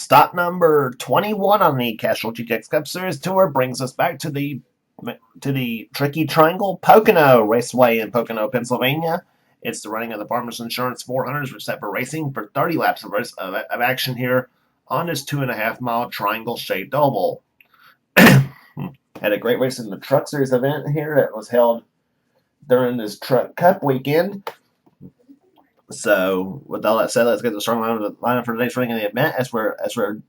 Stop number 21 on the Castrol GTX Cup Series Tour brings us back to the Tricky Triangle Pocono Raceway in Pocono, Pennsylvania. It's the running of the Farmers Insurance 400s, which set for racing for 30 laps of action here on this 2.5-mile triangle-shaped oval. Had a great race in the Truck Series event here that was held during this Truck Cup weekend. So, with all that said, let's get the starting lineup for today's running of the event as we're at the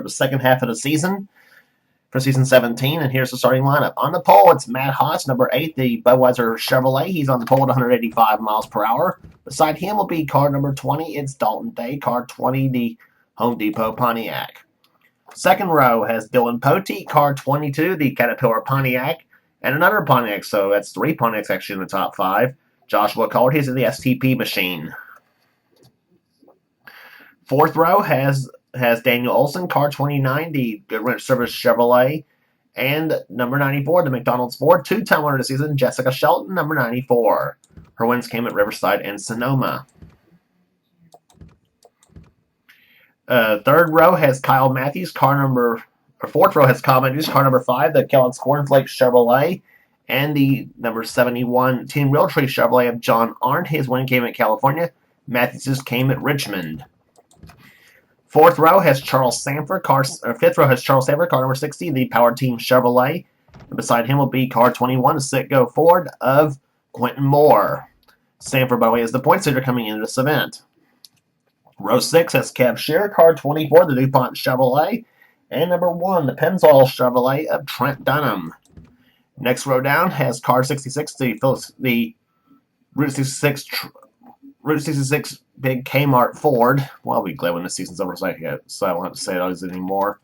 second half of the season for season 17. And here's the starting lineup. On the pole, it's Matt Haas, number 8, the Budweiser Chevrolet. He's on the pole at 185 miles per hour. Beside him will be car number 20. It's Dalton Day, car 20, the Home Depot Pontiac. Second row has Dylan Pote, car 22, the Caterpillar Pontiac, and another Pontiac. So that's 3 Pontiacs actually in the top 5. Joshua Card, he's in the STP machine. Fourth row has Daniel Olson, car 29, the Good Ranch Service Chevrolet, and number 94, the McDonald's Ford, 2-time winner this season, Jessica Shelton, number 94. Her wins came at Riverside and Sonoma. Third row has Kyle Matthews, fourth row has Kyle Matthews, car number 5, the Kellogg's Cornflake Chevrolet, and the number 71 Team Realtree Chevrolet of John Arndt. His win came at California. Matthews came at Richmond. Fourth row has Charles Sanford. Fifth row has Charles Sanford, car number 60, the Power Team Chevrolet. And beside him will be car 21, the Citgo Ford of Quentin Moore. Sanford, by the way, is the points leader coming into this event. Row 6 has Kev Shearer, car 24, the DuPont Chevrolet. And number 1, the Pennzoil Chevrolet of Trent Dunham. Next row down has car 66, the Route 66 big Kmart Ford. Well, I'll be glad when the season's over, so I won't have to say those anymore.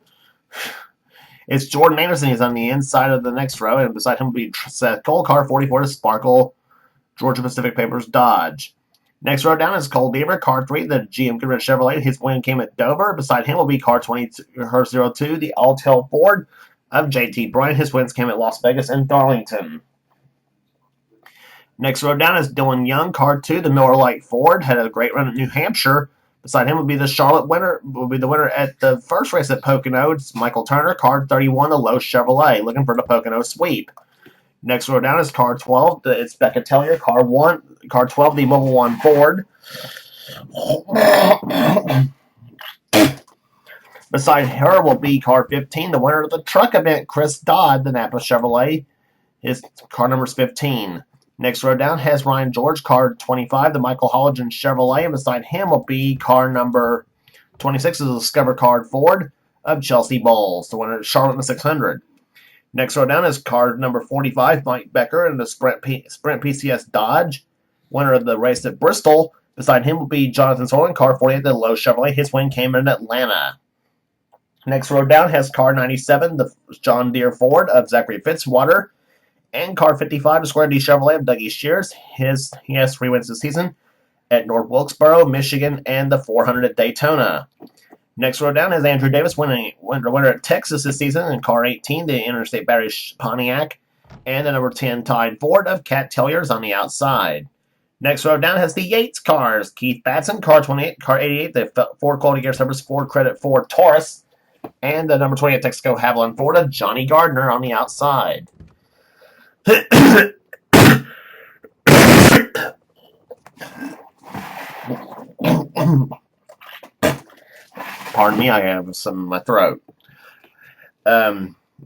It's Jordan Anderson. He's on the inside of the next row, and beside him will be Seth Cole, car 44, the Sparkle Georgia Pacific Papers Dodge. Next row down is Cole Beaver, car 3, the GM Goodrich Chevrolet. His win came at Dover. Beside him will be car 02, the Alltel Ford of JT Bryan. His wins came at Las Vegas and Darlington. Next row down is Dylan Young, car 2, the Miller Lite Ford. Had a great run at New Hampshire. Beside him will be the winner at the first race at Pocono. It's Michael Turner, car 31, the Lowe's Chevrolet, looking for the Pocono sweep. Next row down is car 12. It's Becca Tellier, car 12, the Mobile One Ford. Beside her will be car 15, the winner of the truck event, Chris Dodd, the Napa Chevrolet. His car number is 15. Next row down has Ryan George, car 25, the Michael Holligan Chevrolet. And beside him will be car number 26, is the Discover Card Ford of Chelsea Bowles, the winner of Charlotte in the 600. Next row down is car number 45, Mike Becker, and the Sprint PCS Dodge, winner of the race at Bristol. Beside him will be Jonathan Sorlin, car 48, the Lowe's Chevrolet. His win came in Atlanta. Next row down has car 97, the John Deere Ford of Zachary Fitzwater, and car 55, the Square D Chevrolet of Dougie Shears. He has 3 wins this season at North Wilkesboro, Michigan, and the 400 at Daytona. Next row down has Andrew Davis, winner at Texas this season, in car 18, the Interstate Battery Pontiac, and the number 10 Tide Ford of Cat Telliers on the outside. Next row down has the Yates cars, Keith Batson, car 28, car 88, the Ford Quality Gear Service Ford Credit Ford Taurus, and the number 28 Texaco Haviland Ford of Johnny Gardner on the outside. Pardon me, I have some in my throat.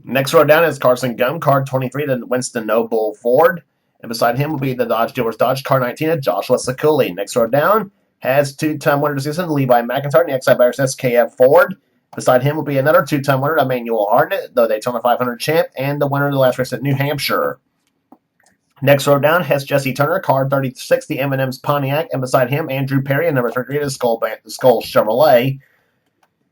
Next row down is Carson Gum, car 23, the Winston Noble Ford. And beside him will be the Dodge Dealers Dodge, car 19, of Joshua Sakuli. Next row down has 2-time winner this season, Levi McIntyre, and the XI Buyers SKF Ford. Beside him will be another 2-time winner, Emmanuel Hartnett, the Daytona 500 champ, and the winner of the last race at New Hampshire. Next row down has Jesse Turner, car 36, the M&M's Pontiac, and beside him, Andrew Perry, and number 33, the Skull Chevrolet.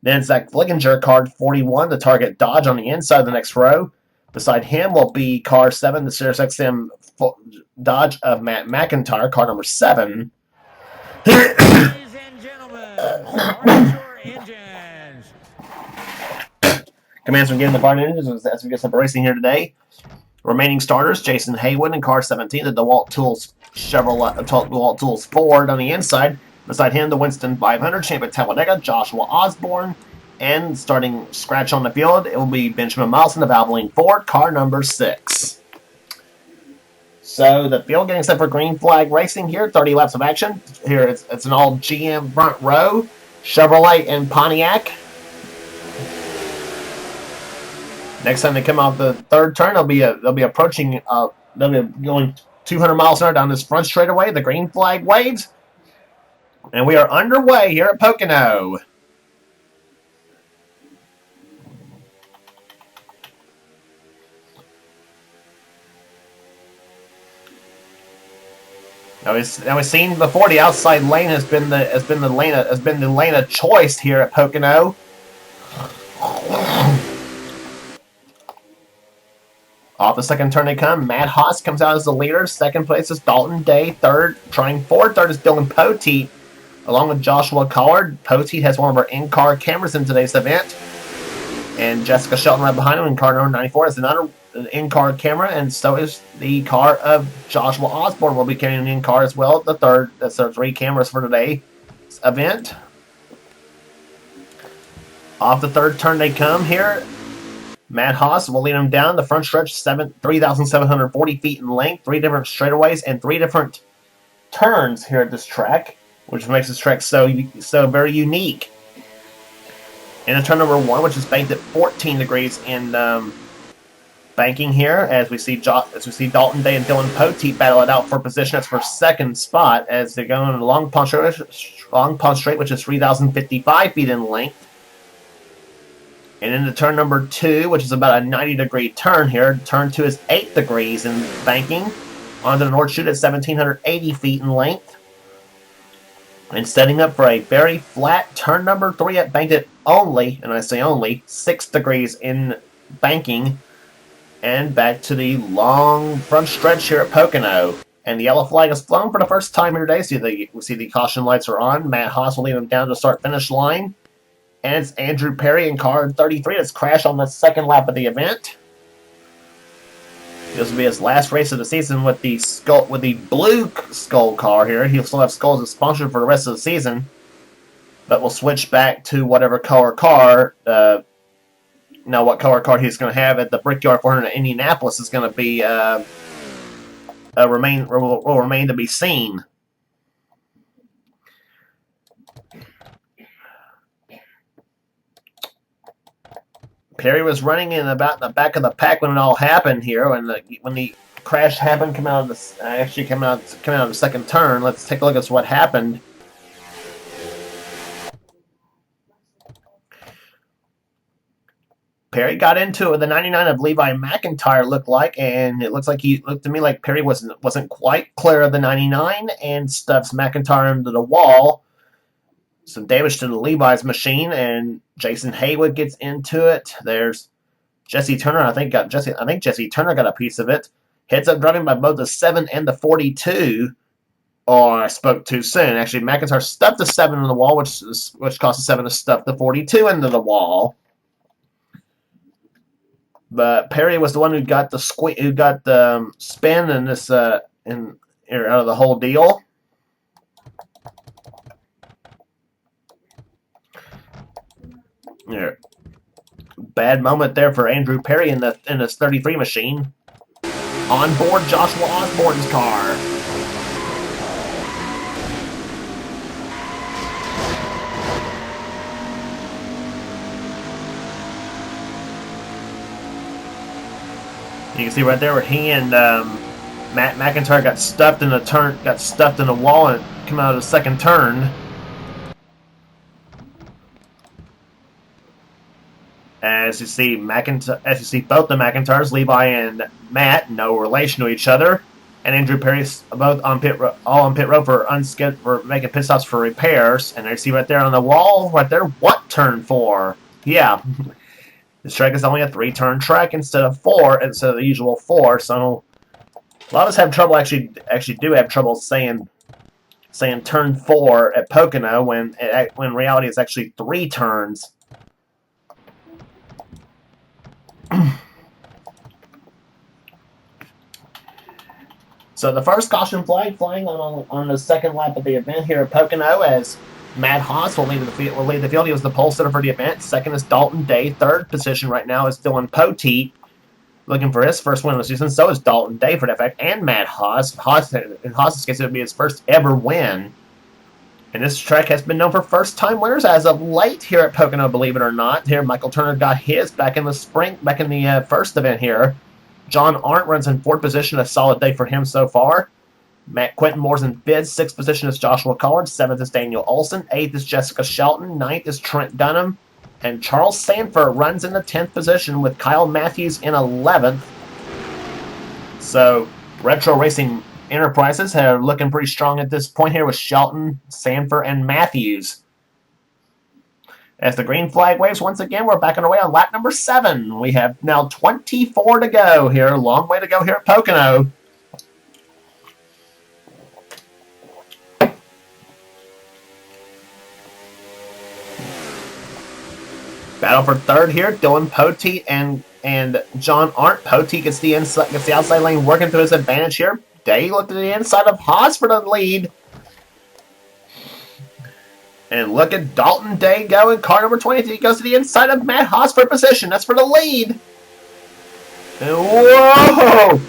Then Zach Flickinger, car 41, the Target Dodge on the inside of the next row. Beside him will be car 7, the Sirius XM Dodge of Matt McIntyre, car number 7. Ladies and gentlemen, Archer Engines. Commands from getting the Barn Engines as we get some racing here today. Remaining starters, Jason Haywood in car 17, the DeWalt Tools Ford on the inside. Beside him, the Winston 500 champ at Talladega, Joshua Osborne. And starting scratch on the field, it will be Benjamin Miles in the Valvoline Ford, car number 6. So the field getting set for green flag racing here. 30 laps of action. Here it's an all GM front row, Chevrolet and Pontiac. Next time they come out the third turn, they'll be approaching. They'll be going 200 miles an hour down this front straightaway. The green flag waves, and we are underway here at Pocono. Now we've seen before, the outside lane has been the lane of choice here at Pocono. Off the second turn they come. Matt Haas comes out as the leader. Second place is Dalton Day. Third, trying fourth. Third is Dylan Poteet, along with Joshua Collard. Poteet has one of our in-car cameras in today's event. And Jessica Shelton right behind him in car number 94 is another in-car camera, and so is the car of Joshua Osborne. Will be carrying an in-car as well. That's our 3 cameras for today's event. Off the third turn they come here. Matt Haas will lead him down the front stretch, 3,740 feet in length, 3 different straightaways and 3 different turns here at this track, which makes this track so very unique. And turn number 1, which is banked at 14 degrees in banking here, as we see Dalton Day and Dylan Poteet battle it out for position. That's for second spot as they're going along Pond Straight, which is 3,055 feet in length. And into turn number 2, which is about a 90-degree turn here. Turn 2 is 8 degrees in banking. Onto the North Chute at 1,780 feet in length. And setting up for a very flat turn number 3 at banked at only, and I say only, 6 degrees in banking. And back to the long front stretch here at Pocono. And the yellow flag is flown for the first time here today. We see the caution lights are on. Matt Haas will lead him down to start-finish line. And it's Andrew Perry in car 33 that's crashed on the second lap of the event. This will be his last race of the season with the blue Skull car here. He'll still have Skull as a sponsor for the rest of the season, but we'll switch back to whatever color car. What color car he's going to have at the Brickyard 400 in Indianapolis is going to be will remain to be seen. Perry was running in about the back of the pack when it all happened here. When the crash happened, came out of the second turn. Let's take a look at what happened. Perry got into it with the 99 of Levi McIntyre, looked like, and it looked to me like Perry wasn't quite clear of the 99 and stuffs McIntyre into the wall. Some damage to the Levi's machine, and Jason Haywood gets into it. There's Jesse Turner. I think Jesse Turner got a piece of it. Heads up driving by both the 7 and the 42. Or I spoke too soon. Actually, McIntyre stuffed the 7 in the wall, which cost the 7 to stuff the 42 into the wall. But Perry was the one who got the spin in this out of the whole deal. Yeah. Bad moment there for Andrew Perry in his 33 machine. On board Joshua Osborne's car. You can see right there where he and Matt McIntyre got stuffed in the wall and come out of the second turn. As you see both the McIntyres, Levi and Matt, no relation to each other, and Andrew Perry's both on all on pit road for making pit stops for repairs. And you see right there on the wall, right there, what turn 4? Yeah, this track is only a 3-turn track instead of the usual 4. So a lot of us have trouble actually do have trouble saying turn 4 at Pocono when in reality it's actually 3 turns. So the first caution flag flying on the second lap of the event here at Pocono as Matt Haas will lead the field. He was the pole sitter for the event. Second is Dalton Day. Third position right now is Dylan Poteet, looking for his first win of the season. So is Dalton Day for that fact, and Matt Haas. In Haas's case, it would be his first ever win. And this track has been known for first-time winners as of late here at Pocono, believe it or not. Here, Michael Turner got his back in the first event here. John Arndt runs in fourth position, a solid day for him so far. Quentin Moore's in fifth. Sixth position is Joshua Collard. Seventh is Daniel Olson. Eighth is Jessica Shelton. Ninth is Trent Dunham. And Charles Sanford runs in the 10th position with Kyle Matthews in 11th. So, Retro Racing Enterprises are looking pretty strong at this point here with Shelton, Sanford, and Matthews. As the green flag waves once again, we're back underway on lap number 7. We have now 24 to go here. Long way to go here at Pocono. Battle for third here. Dylan Poteet and John Arndt. Poteet gets the outside lane, working through his advantage here. Day looked at the inside of Haas for the lead. And look at Dalton Day go in car number 20. He goes to the inside of Matt Haas for position. That's for the lead. And whoa!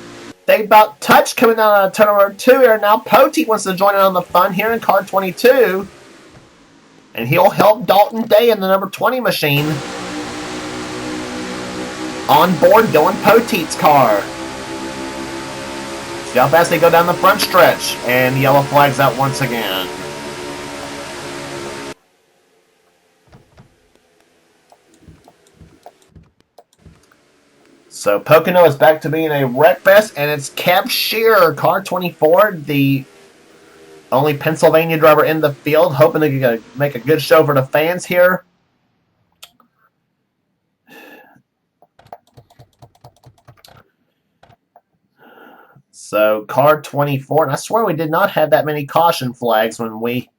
They about touched coming down on turn number 2 here. Now Poteet wants to join in on the fun here in car 22. And he'll help Dalton Day in the number 20 machine on board Dylan Poteet's car. See how fast they go down the front stretch. And the yellow flag's out once again. So Pocono is back to being a wreck fest, and it's Kev Shearer, car 24, the only Pennsylvania driver in the field, hoping to make a good show for the fans here. So car 24, and I swear we did not have that many caution flags when we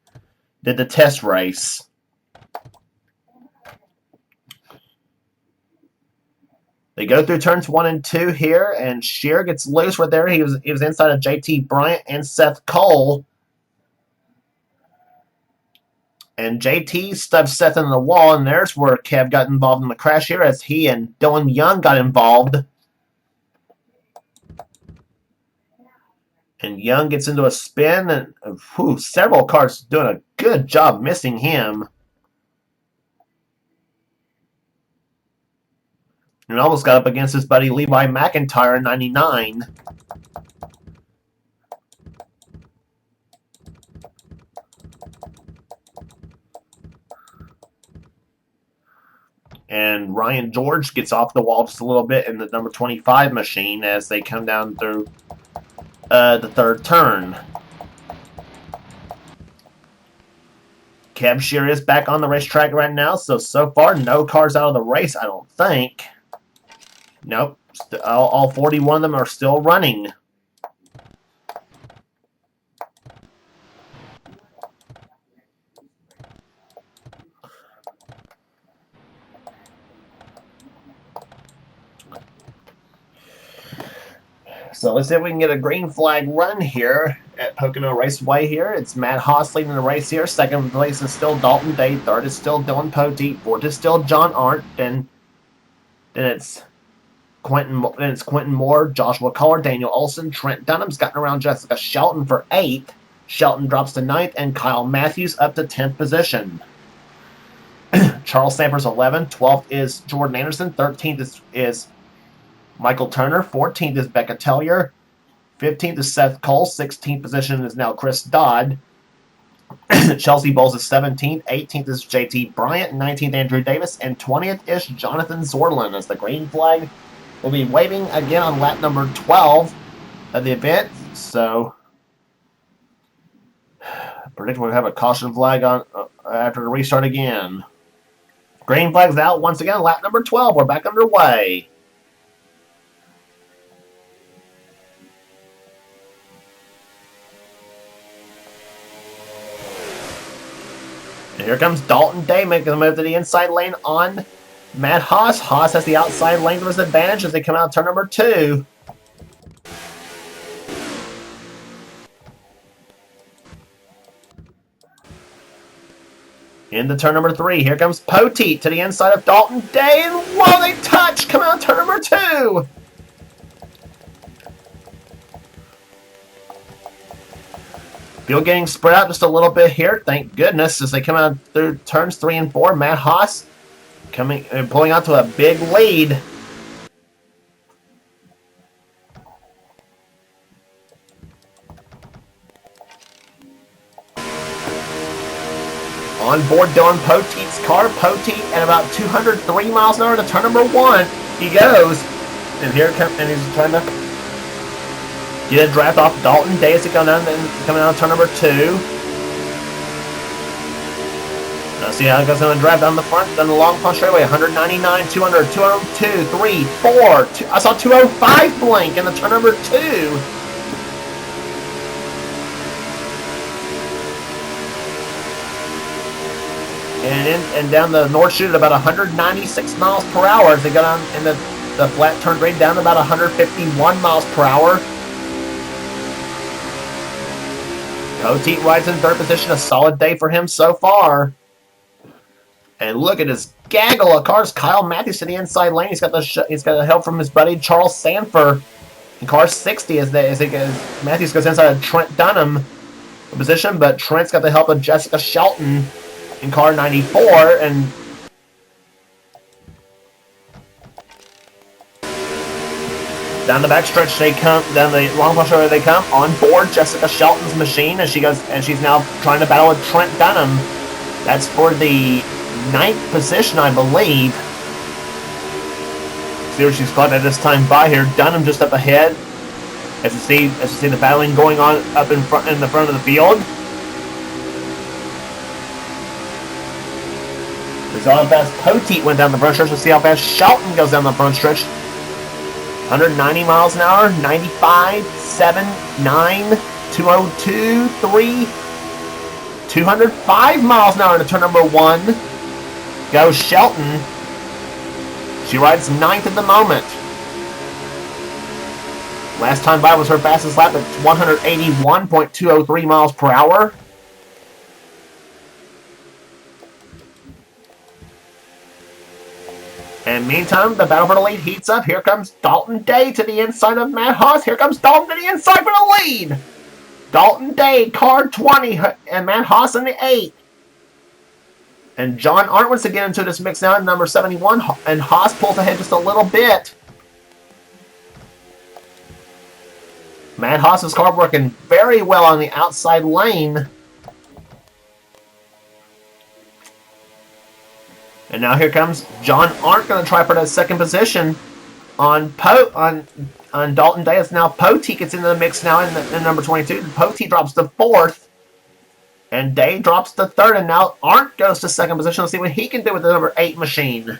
did the test race. They go through turns 1 and 2 here, and Shearer gets loose right there. He was inside of JT Bryant and Seth Cole. And JT stubbed Seth in the wall, and there's where Kev got involved in the crash here as he and Dylan Young got involved. And Young gets into a spin, and several cars doing a good job missing him. And almost got up against his buddy Levi McIntyre in 99. And Ryan George gets off the wall just a little bit in the number 25 machine as they come down through the third turn. Kev Shearer is back on the racetrack right now, so far no cars out of the race, I don't think. Nope, all 41 of them are still running. So let's see if we can get a green flag run here at Pocono Raceway here. It's Matt Haas leading the race here. Second place is still Dalton Day. Third is still Dylan Poteet. Fourth is still John Arndt. Then it's Quentin Moore, Joshua Collard, Daniel Olson, Trent Dunham's gotten around Jessica Shelton for 8th. Shelton drops to 9th, and Kyle Matthews up to 10th position. Charles Sanford's 11th. 12th is Jordan Anderson. 13th is Michael Turner. 14th is Becca Tellier. 15th is Seth Cole. 16th position is now Chris Dodd. Chelsea Bowles is 17th. 18th is JT Bryant. 19th, Andrew Davis. And 20th is Jonathan Zorlin as the green flag will be waving again on lap number 12 of the event. So, I predict we'll have a caution flag on after the restart again. Green flag's out once again, lap number 12. We're back underway. And here comes Dalton Day making the move to the inside lane on Matt Haas. Haas has the outside lane to his advantage as they come out of turn number 2. Into turn number 3. Here comes Poteet to the inside of Dalton Day. And whoa, they touch! Coming out turn number 2. Field getting spread out just a little bit here. Thank goodness as they come out through turns 3 and 4. Matt Haas pulling out to a big lead. On board Dylan Poteet's car. Poteet at about 203 miles an hour to turn number 1. He goes. And here comes, and he's trying to get a draft off Dalton Day as he coming out turn number 2. Now see how it goes on the draft down the front, down the long front straightaway. 199, 200, 202, 3, 4. I saw 205 blink in the turn number 2. And down the North Chute at about 196 miles per hour as they go down in the flat turn grade down to about 151 miles per hour. Poteet rides in 3rd position. A solid day for him so far. And look at his gaggle of cars. Kyle Matthews to the inside lane. He's got the help from his buddy Charles Sanford in car 60 as Matthews goes inside of Trent Dunham position, but Trent's got the help of Jessica Shelton in car 94, and down the backstretch they come, down the long push they come, on board Jessica Shelton's machine as she goes, and she's now trying to battle with Trent Dunham. That's for the 9th position, I believe. See where she's caught at this time by here. Dunham just up ahead. As you see the battling going on up in the front of the field. We saw how fast Poteet went down the front stretch. We'll see how fast Shelton goes down the front stretch. 190 miles an hour, 95, 7, 9, 202, 3, 205 miles an hour into turn number 1. Goes Shelton. She rides 9th at the moment. Last time by was her fastest lap at 181.203 miles per hour. And meantime, the battle for the lead heats up. Here comes Dalton Day to the inside of Matt Haas. Here comes Dalton to the inside for the lead. Dalton Day, car 20, and Matt Haas in the 8. And John Arndt wants to get into this mix now in number 71, and Haas pulls ahead just a little bit. Matt Haas's car working very well on the outside lane. And now here comes John Arndt going to try for that 2nd position on Dalton Day. It's now Poteet gets into the mix now in number 22. Poteet drops to 4th. And Day drops to 3rd. And now Arndt goes to 2nd position. Let's see what he can do with the number 8 machine.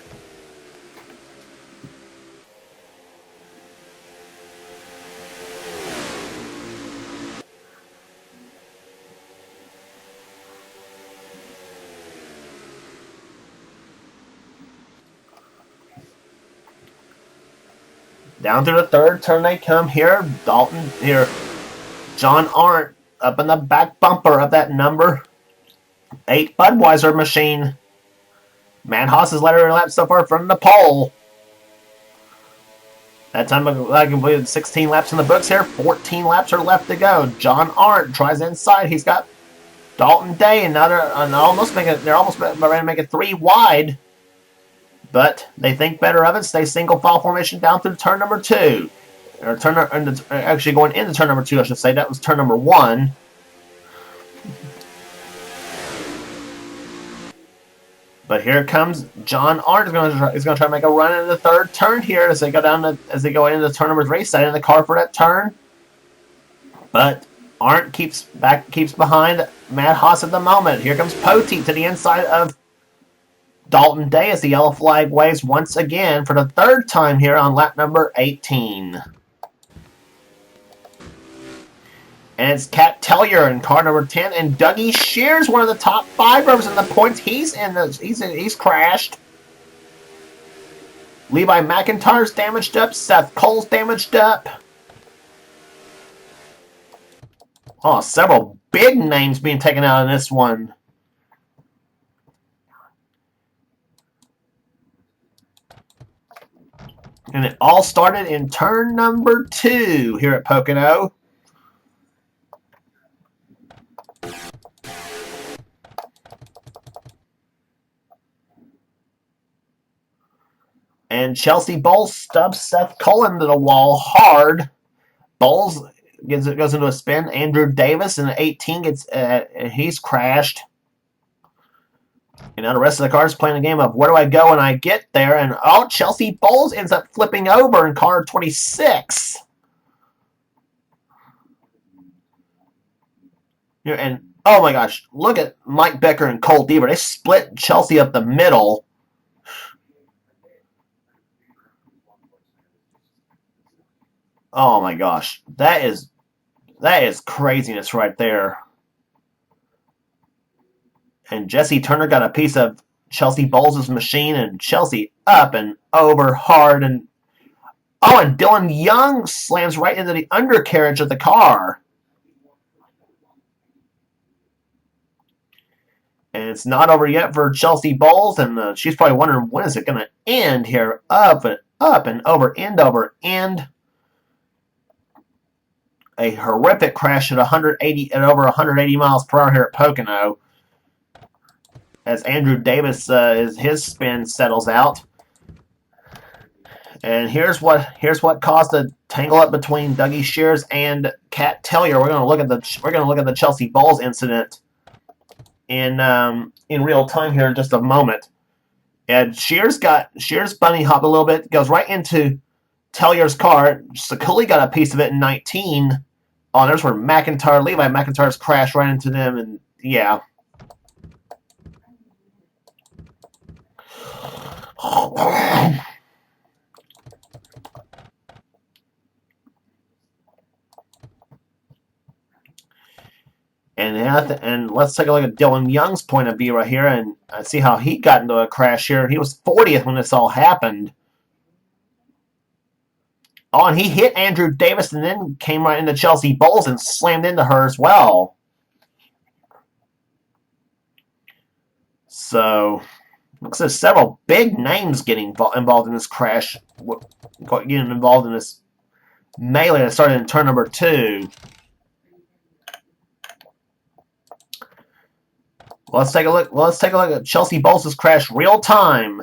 Down through the 3rd turn they come here. John Arndt up in the back bumper of that number 8 Budweiser machine. Matt Haas has led her lap so far from the pole. That time I completed 16 laps in the books here. 14 laps are left to go. John Arndt tries inside. He's got Dalton Day, and now they're almost ready to make it 3 wide. But they think better of it. Stay single file formation down through turn number 2. Actually going into turn number 2, I should say. That was turn number 1. But here comes John Arndt. Is going to try to make a run into the 3rd turn here as they go into turn number 3, setting the car for that turn. But Arndt keeps behind Matt Haas at the moment. Here comes Poteet to the inside of Dalton Day as the yellow flag waves once again for the 3rd time here on lap number 18. And it's Cat Tellier in car number 10, and Dougie Shears, one of the top 5 drivers in the points. He's crashed. Levi McIntyre's damaged up. Seth Cole's damaged up. Oh, several big names being taken out in this one. And it all started in turn number 2 here at Pocono. And Chelsea Bowles stubs Seth Cullen to the wall hard. Bowles goes into a spin. Andrew Davis in the 18 he's crashed. And now the rest of the cars playing a game of where do I go when I get there? And Chelsea Bowles ends up flipping over in car 26. And oh my gosh, look at Mike Becker and Cole Deaver. They split Chelsea up the middle. Oh my gosh, that is craziness right there. And Jesse Turner got a piece of Chelsea Bowles' machine, and Chelsea up and over hard. And Dylan Young slams right into the undercarriage of the car. And it's not over yet for Chelsea Bowles, and she's probably wondering when is it going to end here. Up and over, end over end. A horrific crash at over 180 miles per hour here at Pocono. As Andrew Davis his spin settles out. And here's what caused a tangle up between Dougie Shears and Kat Tellier. We're going to look at the Chelsea Bowles incident in real time here in just a moment. And Shears bunny hopped a little bit, goes right into Tellier's car. Sakuli got a piece of it in 19. Oh, there's where Levi McIntyre's crashed right into them, and yeah. And let's take a look at Dylan Young's point of view right here and see how he got into a crash here. He was 40th when this all happened. Oh, and he hit Andrew Davis and then came right into Chelsea Bowles and slammed into her as well. So, looks like several big names getting involved in this crash, getting involved in this melee that started in turn number 2. Let's take a look. Let's take a look at Chelsea Bowles' crash real time.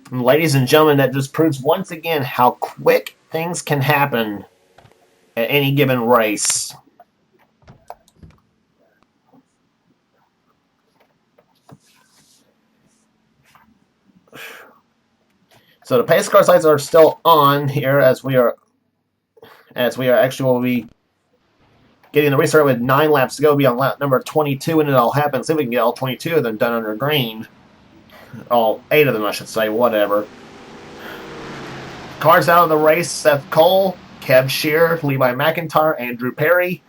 And ladies and gentlemen, that just proves once again how quick things can happen at any given race. So the pace car lights are still on here as we are actually will be getting the restart with 9 laps to go. We'll be on lap number 22 when it all happens. See if we can get all 22 of them done under green. All 8 of them, I should say. Whatever. Cars out of the race: Seth Cole, Kev Shear, Levi McIntyre, Andrew Perry,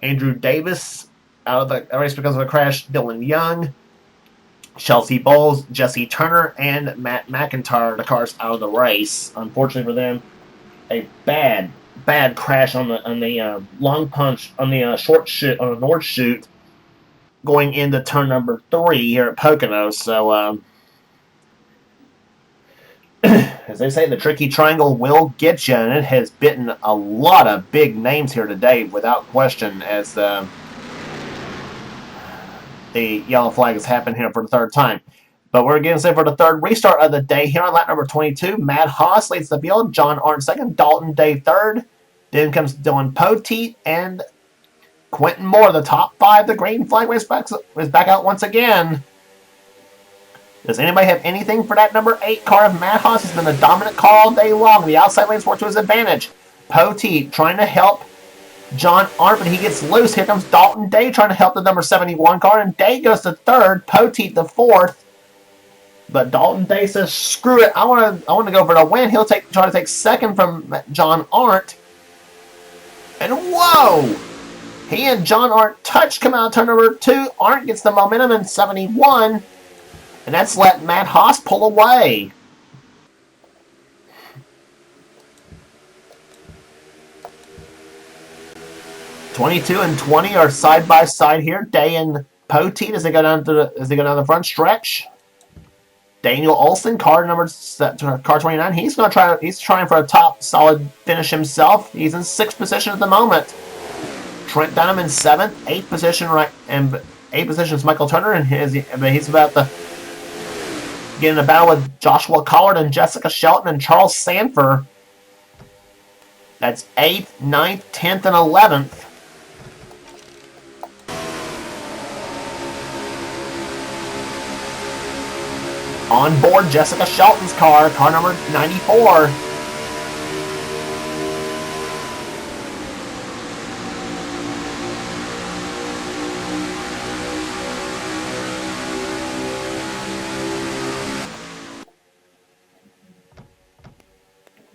Andrew Davis out of the race because of a crash. Dylan Young, Chelsea Bowles, Jesse Turner, and Matt McIntyre. The cars out of the race. Unfortunately for them, a bad crash on the long punch on the short shoot on the north chute, going into turn number 3 here at Pocono. So, as they say, the tricky triangle will get you, and it has bitten a lot of big names here today, without question, as the yellow flag has happened here for the 3rd time. But we're getting set for the 3rd restart of the day here on lap number 22. Matt Haas leads the field, John Arndt 2nd, Dalton Day 3rd. Then comes Dylan Poteet and Quentin Moore, the top 5. The green flag is back out once again. Does anybody have anything for that number 8 car of Matt Haas? Has been the dominant car all day long. The outside lanes work to his advantage. Poteet trying to help John Arndt, but he gets loose. Here comes Dalton Day trying to help the number 71 car, and Day goes to 3rd, Poteet the 4th. But Dalton Day says, "Screw it! I want to go for the win." He'll try to take 2nd from John Arndt, and whoa! He and John Arndt touch, come out of turn number 2. Arndt gets the momentum in 71. And that's let Matt Haas pull away. '22 and 20 are side by side here. Day and Poteet as they go down the front stretch. Daniel Olson, car 29. He's trying for a top solid finish himself. He's in 6th position at the moment. Trent Dunham in 7th, 8th position and 8th position is Michael Turner, and he's about to get in a battle with Joshua Collard and Jessica Shelton and Charles Sanford. That's 8th, 9th, 10th, and 11th. On board Jessica Shelton's car number 94.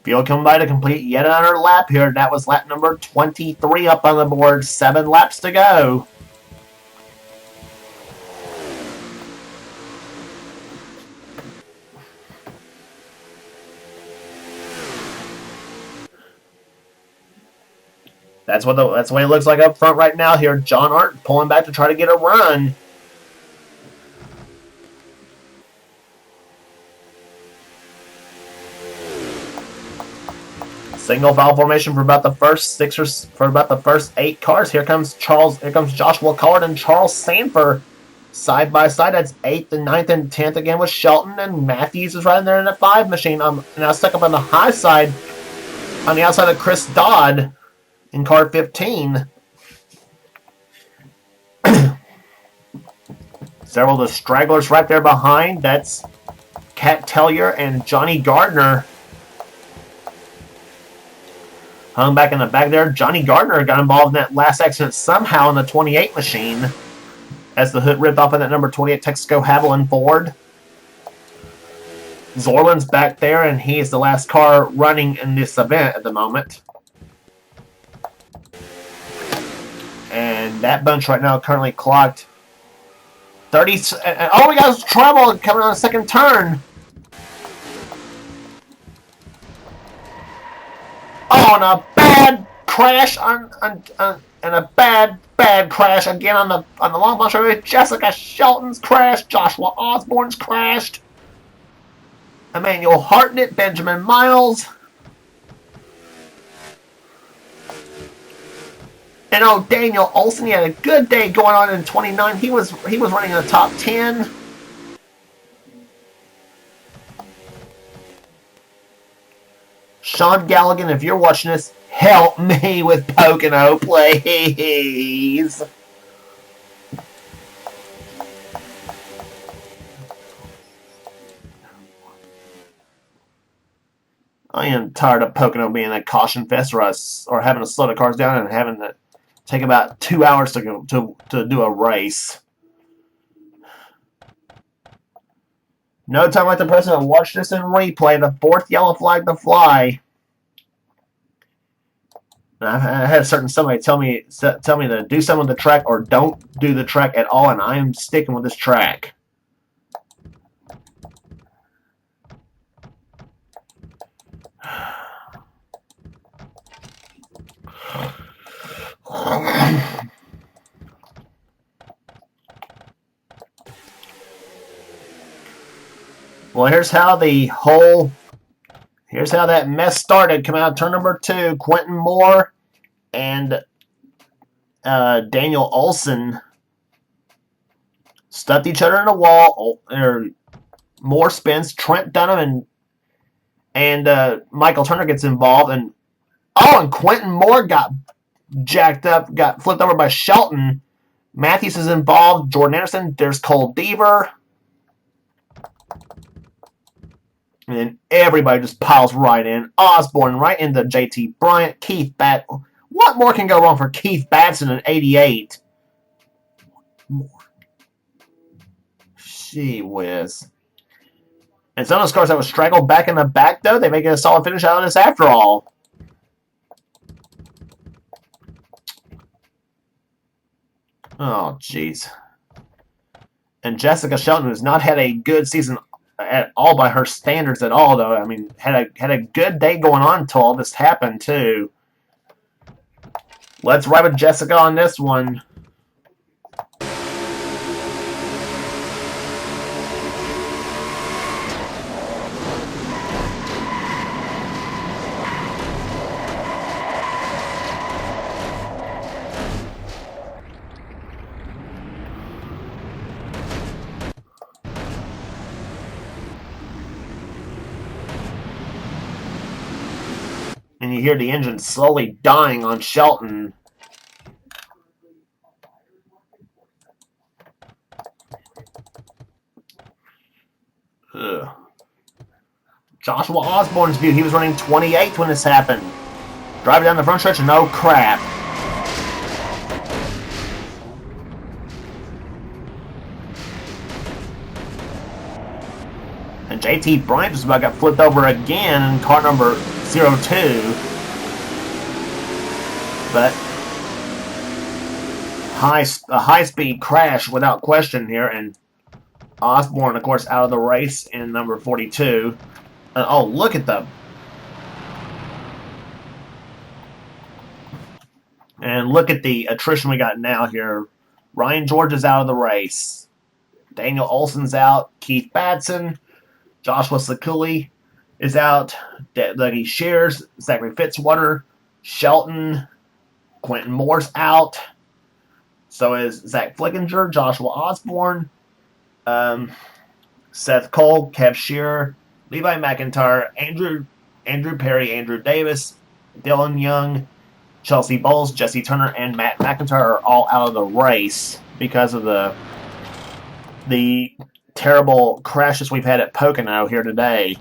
Field coming by to complete yet another lap here. That was lap number 23 up on the board. 7 laps to go. That's the way it looks like up front right now here. John Arndt pulling back to try to get a run. Single foul formation for about the first 8 cars. Here comes Joshua Collard and Charles Sanford side by side. That's 8th and 9th and 10th again with Shelton, and Matthews is right in there in the 5 machine. Now stuck up on the high side, on the outside of Chris Dodd in car 15. Several of the stragglers right there behind. That's Kat Tellier and Johnny Gardner. Hung back in the back there. Johnny Gardner got involved in that last accident somehow in the 28 machine as the hood ripped off of that number 28 Texaco Haviland Ford. Zorland's back there, and he is the last car running in this event at the moment. And that bunch right now currently clocked 30. Oh, we got trouble coming on the second turn. Oh, and a bad crash and a bad crash again on the long box road. Jessica Shelton's crashed. Joshua Osborne's crashed. Emmanuel Hartnett, Benjamin Miles. And Daniel Olson, he had a good day going on in 29. He was running in the top 10. Sean Galligan, if you're watching this, help me with Pocono, please. I am tired of Pocono being a caution fest or having to slow the cars down and having to take about 2 hours to do a race. No time like the present to watch this in replay. The 4th yellow flag to fly. I had somebody tell me to do some of the track or don't do the track at all, and I am sticking with this track. Well, here's how that mess started. Coming out of turn number 2, Quentin Moore and Daniel Olson stuffed each other in the wall. Moore spins. Trent Dunham and Michael Turner gets involved, and Quentin Moore got jacked up, got flipped over by Shelton. Matthews is involved. Jordan Anderson. There's Cole Deaver. And then everybody just piles right in. Osborne right into JT Bryant. Keith Bat. What more can go wrong for Keith Batson in 88? More. Gee whiz. And some of those cars that was straggled back in the back, though, they make it a solid finish out of this after all. Oh, jeez. And Jessica Shelton, who's not had a good season at all by her standards at all, though. I mean, had a good day going on until all this happened, too. Let's ride with Jessica on this one. And you hear the engine slowly dying on Shelton. Ugh. Joshua Osborne's view, he was running 28th when this happened. Driving down the front stretch, no crap. And JT Bryant just about got flipped over again in car number 02. But a high-speed crash without question here, and Osborne, of course, out of the race in number 42. And oh, look at them. And look at the attrition we got now here. Ryan George is out of the race. Daniel Olson's out. Keith Batson. Joshua Sakuli is out. Dougie Shears. Zachary Fitzwater. Shelton. Quentin Moore's out. So is Zach Flickinger. Joshua Osborne. Seth Cole. Kev Shearer. Levi McIntyre. Andrew Perry. Andrew Davis. Dylan Young. Chelsea Bowles, Jesse Turner, and Matt McIntyre are all out of the race because of the terrible crashes we've had at Pocono here today.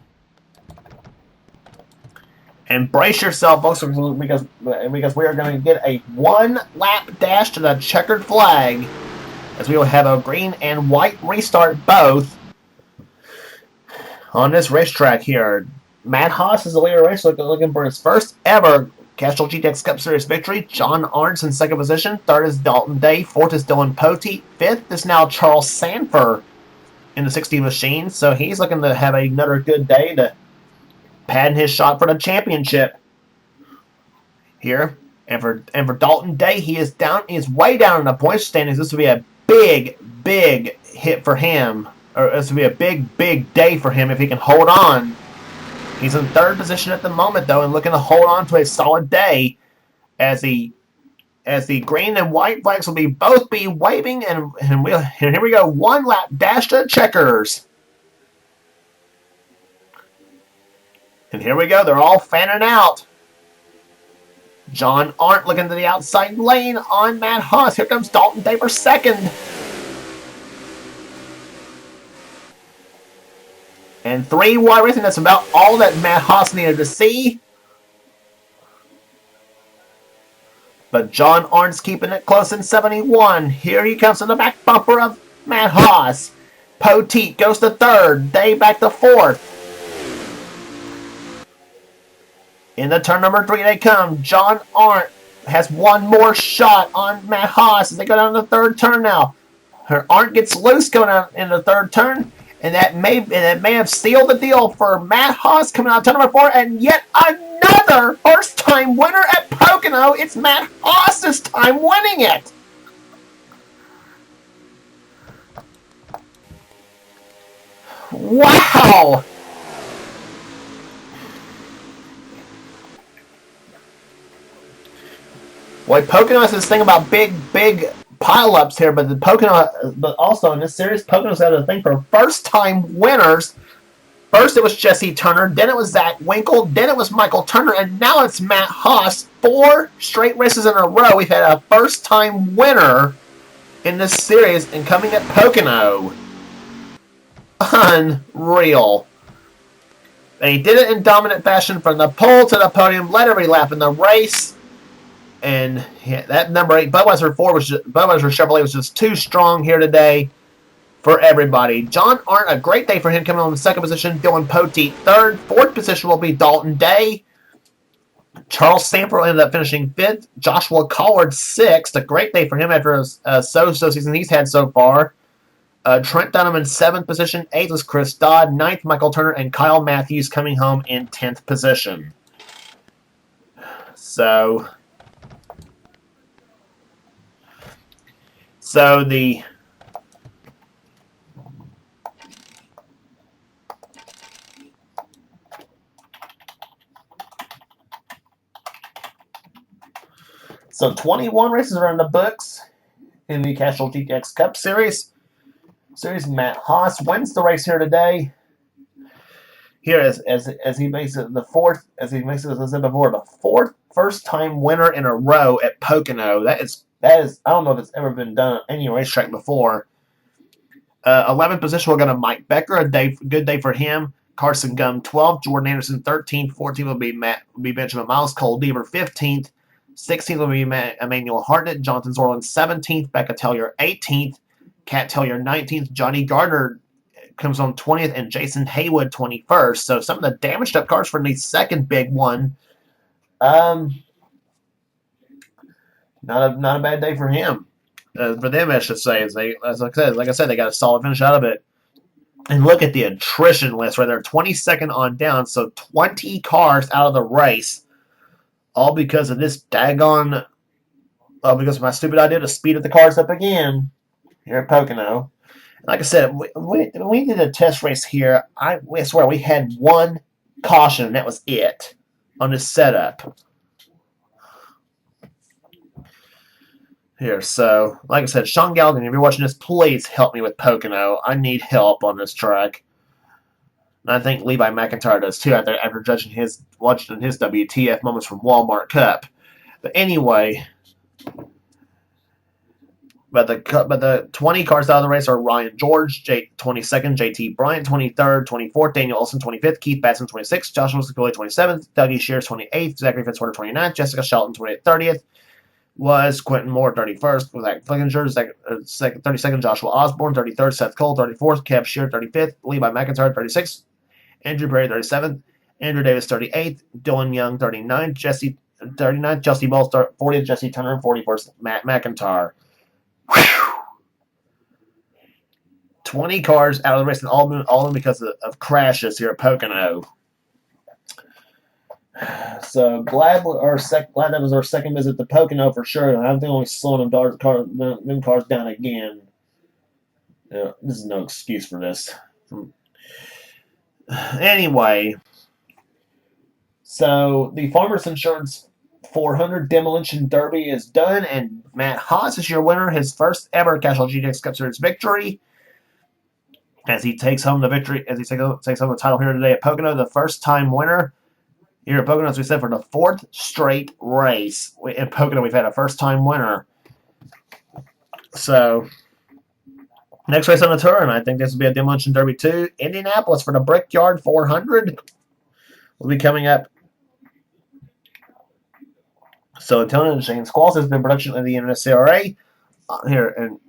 And brace yourself, folks, because we are going to get a one-lap dash to the checkered flag, as we will have a green and white restart both on this racetrack here. Matt Haas is the leader of the race, looking for his first ever Castrol GTX Cup Series victory. John Arntz in second position. Third is Dalton Day. Fourth is Dylan Poteet. Fifth is now Charles Sanford in the 60 machine. So he's looking to have another good day to pad his shot for the championship here. And for Dalton Day, he is way down in the point standings. This would be a big hit for him. Or this would be a big day for him if he can hold on. He's in third position at the moment, though, and looking to hold on to a solid day as the green and white flags will both be waving, and here we go, one lap dash to checkers. And here we go, they're all fanning out. John Arndt looking to the outside lane on Matt Haas. Here comes Dalton Day for second. And 3 wide racing, that's about all that Matt Haas needed to see. But John Arndt's keeping it close in 71. Here he comes to the back bumper of Matt Haas. Poteet goes to third. Day back to fourth. In the turn number 3 they come. John Arndt has one more shot on Matt Haas as they go down to the third turn now. Arndt gets loose going out in the third turn. And that may have sealed the deal for Matt Haas coming out of turn number 4, and yet another first-time winner at Pocono. It's Matt Haas this time winning it. Wow! Boy, Pocono has this thing about big pile-ups here, but also in this series, Pocono's had a thing for first-time winners. First it was Jesse Turner, then it was Zach Winkle, then it was Michael Turner, and now it's Matt Haas. 4 straight races in a row, we've had a first-time winner in this series, and coming at Pocono. Unreal. And he did it in dominant fashion from the pole to the podium, led every lap in the race. And that number 8, Budweiser Chevrolet was just too strong here today for everybody. John Arndt, a great day for him coming on in second position. Dylan Poteet third. Fourth position will be Dalton Day. Charles Sanford ended up finishing 5th. Joshua Collard 6th. A great day for him after a so-so season he's had so far. Trent Dunham in 7th position. 8th was Chris Dodd. 9th, Michael Turner. And Kyle Matthews coming home in 10th position. So the... So 21 races are in the books in the Castrol GTX Cup Series. Matt Haas wins the race here today. Here, as he makes it the fourth, as I said before, the fourth first-time winner in a row at Pocono. That is I don't know if it's ever been done at any racetrack before. 11th position will go to Mike Becker. Good day for him. Carson Gum 12th, Jordan Anderson 13th, 14th will be Benjamin Miles, Cole Deaver 15th. 16th will be Emmanuel Hartnett, Jonathan Zorlin 17th, Becca Tellier 18th, Kat Tellier 19th, Johnny Gardner comes on 20th, and Jason Haywood 21st. So some of the damaged up cars for the second big one. Not a bad day for him. For them, I should say. Like I said, they got a solid finish out of it. And look at the attrition list right there, 22nd on down. So 20 cars out of the race. All because of this daggone, because of my stupid idea to speed up the cars up again here at Pocono. Like I said, we did a test race here. I swear we had one caution, and that was it on this setup. Here, so like I said, Sean Galligan, if you're watching this, please help me with Pocono. I need help on this track. And I think Levi McIntyre does too after watching his WTF moments from Walmart Cup. But anyway, the 20 cars out of the race are Ryan George, 22nd, JT Bryant 23rd, 24th, Daniel Olson 25th, Keith Batson 26th, Joshua Siculi 27th, Dougie Shears 28th, Zachary Fitzwater 29th, Jessica Shelton 30th, was Quentin Moore 31st, with Zach Flickinger 32nd, Joshua Osborne 33rd, Seth Cole 34th, Kev Shear 35th, Levi McIntyre 36th, Andrew Perry 37th, Andrew Davis 38th, Dylan Young 39th, Jesse 39th, Justy Ball 40th, Jesse Turner 41st, Matt McIntyre. Whew. 20 cars out of the race, and all of them because of crashes here at Pocono. So glad that was our second visit to Pocono for sure. And I'm only slowing them cars down again. This is no excuse for this. Anyway, so the Farmers Insurance 400 Demolition Derby is done, and Matt Haas is your winner, his first ever Castrol GTX Cup Series victory. As he takes home the victory, as he takes home the title here today at Pocono, the first time winner here at Pocono, as we said, for the fourth straight race at Pocono, we've had a first time winner. So next race on the tour, and I think this will be a Demolition Derby 2, Indianapolis for the Brickyard 400 will be coming up. So Antonio and Shane Squalls has been production of the NNSCRA here in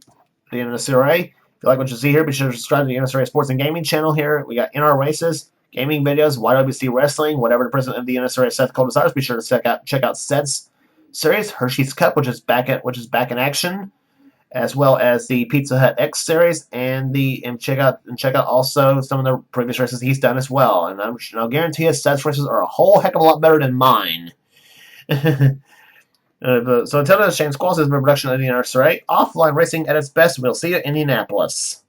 the NNSCRA. If you like what you see here, be sure to subscribe to the NNSCRA Sports and Gaming channel here. We got NR Races, gaming videos, YWC Wrestling, whatever the president of the NNSCRA Seth Cole desires. Be sure to check out Seth's series, Hershey's Cup, which is back in action, as well as the Pizza Hut X series, and check out also some of the previous races he's done as well. And I'll guarantee you, Seth's races are a whole heck of a lot better than mine. So until then, Shane Squalls has been production of the NNSCRA. Offline racing at its best. We'll see you in Indianapolis.